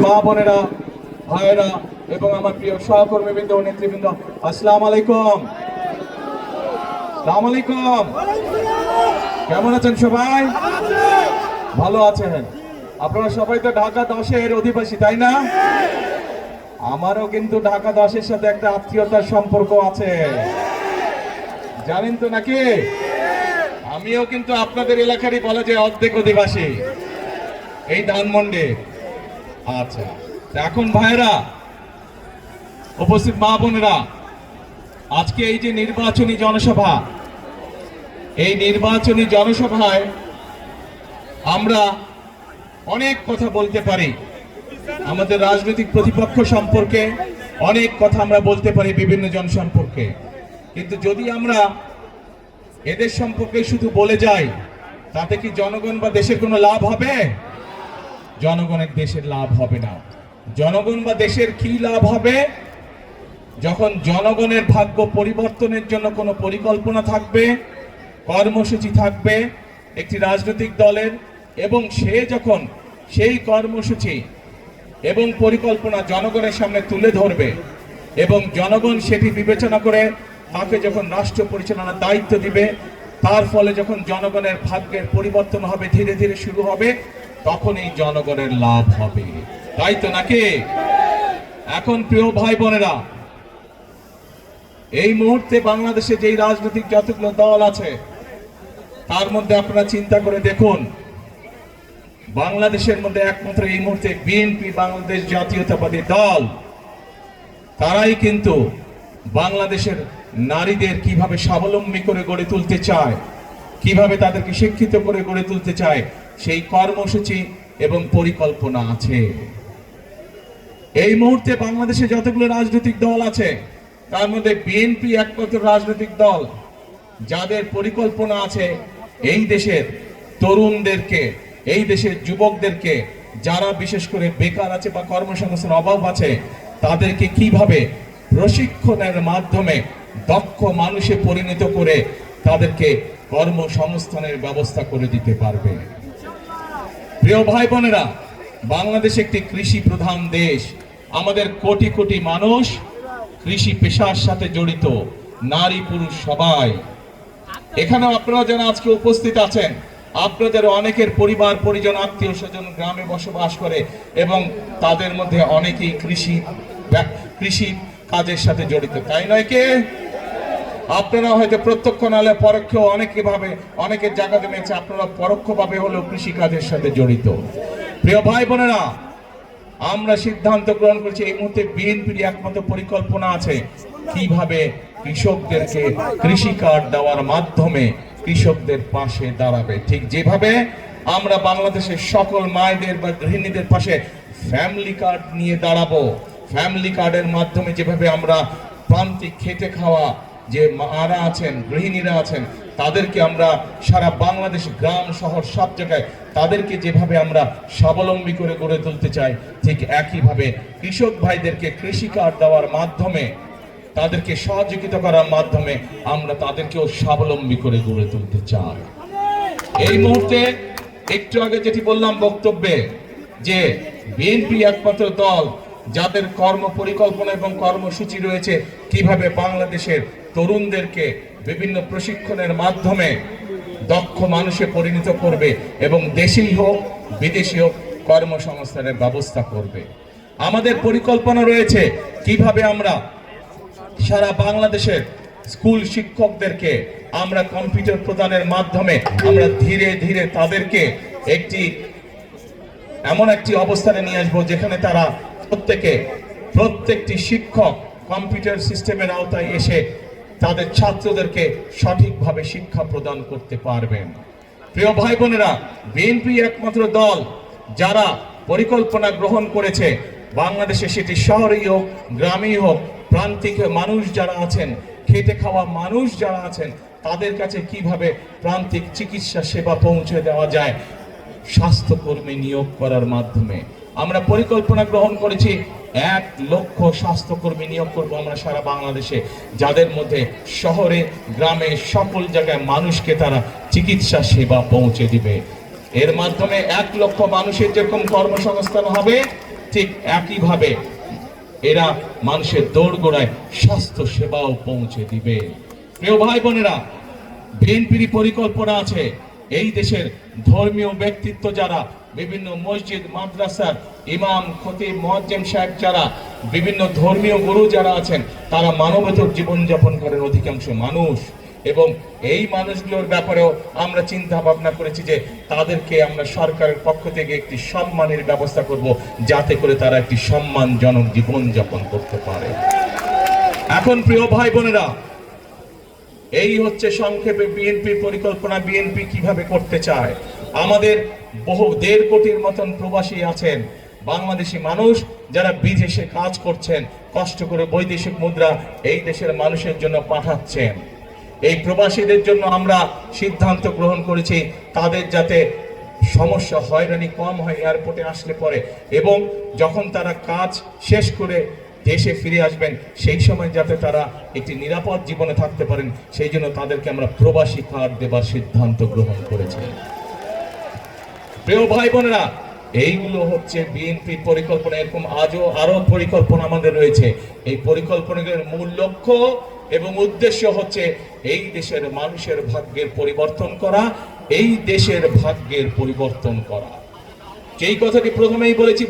মা বোনেরা, ভাইয়েরা এবং আমার প্রিয় সহকর্মীবৃন্দ ও নেতৃবৃন্দ, আসসালামু আলাইকুম। আসসালামু আলাইকুম। কেমন আছেন সবাই? ভালো আছেন? আপনারা সবাই তো ঢাকা 10-এর অধিবাসী, তাই না? আমারও কিন্তু ঢাকা 10-এর সাথে একটা আত্মীয়তার সম্পর্ক আছে, জানেন তো নাকি? আমিও কিন্তু আপনাদের এলাকারই বলা যায় অর্ধেক অধিবাসী, এই ধানমন্ডি। আচ্ছা, এখন ভাইরা, উপস্থিত মা বোনেরা, আজকে এই যে নির্বাচনী জনসভা, এই নির্বাচনী জনসভায় আমরা অনেক কথা বলতে পারি, আমাদের রাজনৈতিক প্রতিপক্ষ সম্পর্কে অনেক কথা আমরা বলতে পারি, বিভিন্ন জন সম্পর্কে। কিন্তু যদি আমরা এদের সম্পর্কে শুধু বলে যাই, তাতে কি জনগণ বা দেশের কোনো লাভ হবে? জনগণের দেশের লাভ হবে না। জনগণ বা দেশের কি লাভ হবে? যখন জনগণের ভাগ্য পরিবর্তনের জন্য কোনো পরিকল্পনা থাকবে, কর্মসূচি থাকবে একটি রাজনৈতিক দলের, এবং সে যখন সেই কর্মসূচি এবং পরিকল্পনা জনগণের সামনে তুলে ধরবে এবং জনগণ সেটি বিবেচনা করে তাকে যখন রাষ্ট্র পরিচালনার দায়িত্ব দিবে, তার ফলে যখন জনগণের ভাগ্যের পরিবর্তন হবে, ধীরে ধীরে শুরু হবে, তখন এই জনগণের লাভ হবে, তাই তো নাকি? এখন প্রিয় ভাই বোনেরা, এই মুহূর্তে বাংলাদেশে যেই রাজনৈতিক যতগুলো দল আছে, তার মধ্যে আপনারা চিন্তা করে দেখুন, বাংলাদেশের মধ্যে একমাত্র এই মুহূর্তে বিএনপি, বাংলাদেশ জাতীয়তাবাদী দল, তারাই কিন্তু বাংলাদেশের নারীদের কিভাবে স্বাবলম্বী করে গড়ে তুলতে চায়, কিভাবে তাদেরকে শিক্ষিত করে গড়ে তুলতে চায়, সেই কর্মসূচি এবং পরিকল্পনা আছে। এই মুহূর্তে বাংলাদেশে যতগুলো রাজনৈতিক দল আছে, তার মধ্যে বিএনপি একমাত্র রাজনৈতিক দল যাদের পরিকল্পনা আছে এই দেশের তরুণদেরকে, এই দেশের যুবকদেরকে, যারা বিশেষ করে বেকার আছে বা কর্মসংস্থানের অভাব আছে, তাদেরকে কিভাবে প্রশিক্ষণের মাধ্যমে দক্ষ মানুষে পরিণত করে তাদেরকে কর্মসংস্থানের ব্যবস্থা করে দিতে পারবে। প্রিয় ভাই বোনেরা, বাংলাদেশ একটি কৃষি প্রধান দেশ। আমাদের কোটি কোটি মানুষ কৃষি পেশার সাথে জড়িত, নারী পুরুষ সবাই। এখানেও আপনারা যারা আজকে উপস্থিত আছেন, আপনাদের অনেকের পরিবার পরিজন, আত্মীয় স্বজন গ্রামে বসবাস করে এবং তাদের মধ্যে অনেকেই কৃষি কাজের সাথে জড়িত, তাই নয় কি? আপনারা হয়তো প্রত্যক্ষ নাহলে পরোক্ষ অনেকের জায়গা জমেছে, আপনারা পরোক্ষভাবে হলেও কৃষি কাজের সাথে জড়িত। প্রিয় ভাই বোনেরা, আমরা সিদ্ধান্ত গ্রহণ করেছি এই মুহূর্তে বিএনপির একমাত্র পরিকল্পনা আছে কিভাবে কৃষকদেরকে কৃষি কার্ড দেওয়ার মাধ্যমে কৃষকদের পাশে দাঁড়াবে। ঠিক যেভাবে আমরা বাংলাদেশের সকল মায়েদের বা গৃহিণীদের পাশে ফ্যামিলি কার্ড নিয়ে দাঁড়াবো, ফ্যামিলি কার্ডের মাধ্যমে যেভাবে আমরা প্রান্তিক খেটে খাওয়া যে মারা আছেন, গৃহিণীরা আছেন, তাদেরকে আমরা সারা বাংলাদেশ গ্রাম শহর সব জায়গায় তাদেরকে যেভাবে আমরা স্বাবলম্বী করে গড়ে তুলতে চাই, ঠিক একইভাবে কৃষক ভাইদেরকে কৃষি কার্ড দেওয়ার মাধ্যমে, তাদেরকে সহযোগিতা করার মাধ্যমে আমরা তাদেরকেও স্বাবলম্বী করে গড়ে তুলতে চাই। এই মুহূর্তে একটু আগে যেটি বললাম বক্তব্যে, যে বিএনপি একমাত্র দল যাদের কর্ম পরিকল্পনা এবং কর্মসূচি রয়েছে কিভাবে বাংলাদেশের তরুণদেরকে বিভিন্ন প্রশিক্ষণের মাধ্যমে দক্ষ মানুষে পরিণত করবে এবং দেশেই হোক বিদেশি হোক কর্মসংস্থানের ব্যবস্থা করবে। আমাদের পরিকল্পনা রয়েছে কিভাবে আমরা সারা বাংলাদেশের স্কুল শিক্ষকদেরকে আমরা কম্পিউটার প্রদানের মাধ্যমে আমরা ধীরে ধীরে তাদেরকে এমন একটি অবস্থানে নিয়ে আসবো যেখানে তারা প্রত্যেকটি শিক্ষক কম্পিউটার সিস্টেমের আওতায় এসে তাদের ছাত্রদেরকে সঠিকভাবে শিক্ষা প্রদান করতে পারবেন। প্রিয় ভাই বোনেরা, বিএনপি একমাত্র দল যারা পরিকল্পনা গ্রহণ করেছে বাংলাদেশে, সেটি শহরেই হোক গ্রামেই হোক, প্রান্তিক মানুষ যারা আছেন, খেটে খাওয়া মানুষ যারা আছেন, তাদের কাছে কিভাবে প্রান্তিক চিকিৎসা সেবা পৌঁছে দেওয়া যায় স্বাস্থ্যকর্মী নিয়োগ করার মাধ্যমে। আমরা পরিকল্পনা গ্রহণ করেছি 1 লক্ষ স্বাস্থ্যকর্মী নিয়োগ করব আমরা সারা বাংলাদেশে, যাদের মধ্যে শহরে গ্রামে সকল জায়গায় মানুষকে তারা চিকিৎসা সেবা পৌঁছে দিবে। এর মাধ্যমে 1 লক্ষ মানুষের যেরকম কর্মসংস্থান হবে, ঠিক একইভাবে এরা মানুষের দোরগোড়ায় স্বাস্থ্য সেবাও পৌঁছে দিবে। প্রিয় ভাই বোনেরা, বিএনপির পরিকল্পনা আছে এই দেশের ধর্মীয় ব্যক্তিত্ব যারা বিভিন্ন মসজিদ মাদ্রাসার ইমাম খতিব মুয়াজ্জিম সাহেব যারা বিভিন্ন ধর্মীয় গুরু যারা আছেন, তারা মানবতার জীবনযাপন করেন অধিকাংশ মানুষ, এবং এই মানুষগুলোর ব্যাপারেও আমরা চিন্তা ভাবনা করেছি যে তাদেরকে আমরা সরকারের পক্ষ থেকে একটি সম্মানের ব্যবস্থা করব, যাতে করে তারা একটি সম্মানজনক জীবনযাপন করতে পারে। এখন প্রিয় ভাই বোনেরা, এই হচ্ছে সংক্ষেপে বিএনপি পরিকল্পনা, বিএনপি কিভাবে করতে চায়। আমাদের বহু 1.5 কোটির মতন প্রবাসী আছেন, বাংলাদেশি মানুষ যারা বিদেশে কাজ করছেন, কষ্ট করে বৈদেশিক মুদ্রা এই দেশের মানুষের জন্য পাঠাচ্ছেন। এই প্রবাসীদের জন্য আমরা সিদ্ধান্ত গ্রহণ করেছি তাদের যাতে সমস্যা হয়রানি কম হয় এয়ারপোর্টে আসলে পরে, এবং যখন তারা কাজ শেষ করে দেশে ফিরে আসবেন সেই সময় যাতে তারা একটি নিরাপদ জীবনে থাকতে পারেন, সেই জন্য তাদেরকে আমরা প্রবাসী কার্ড দেবার সিদ্ধান্ত গ্রহণ করেছি। প্রিয় ভাই বোনেরা, এইগুলো হচ্ছে বিএনপির পরিকল্পনা। এরকম আরো পরিকল্পনা আমাদের রয়েছে। এই পরিকল্পনাগুলোর মূল লক্ষ্য এবং উদ্দেশ্য হচ্ছে এই দেশের মানুষের ভাগ্যের পরিবর্তন করা, এই দেশের ভাগ্যের পরিবর্তন করা। যেই কথাটি প্রথমেই বলেছি,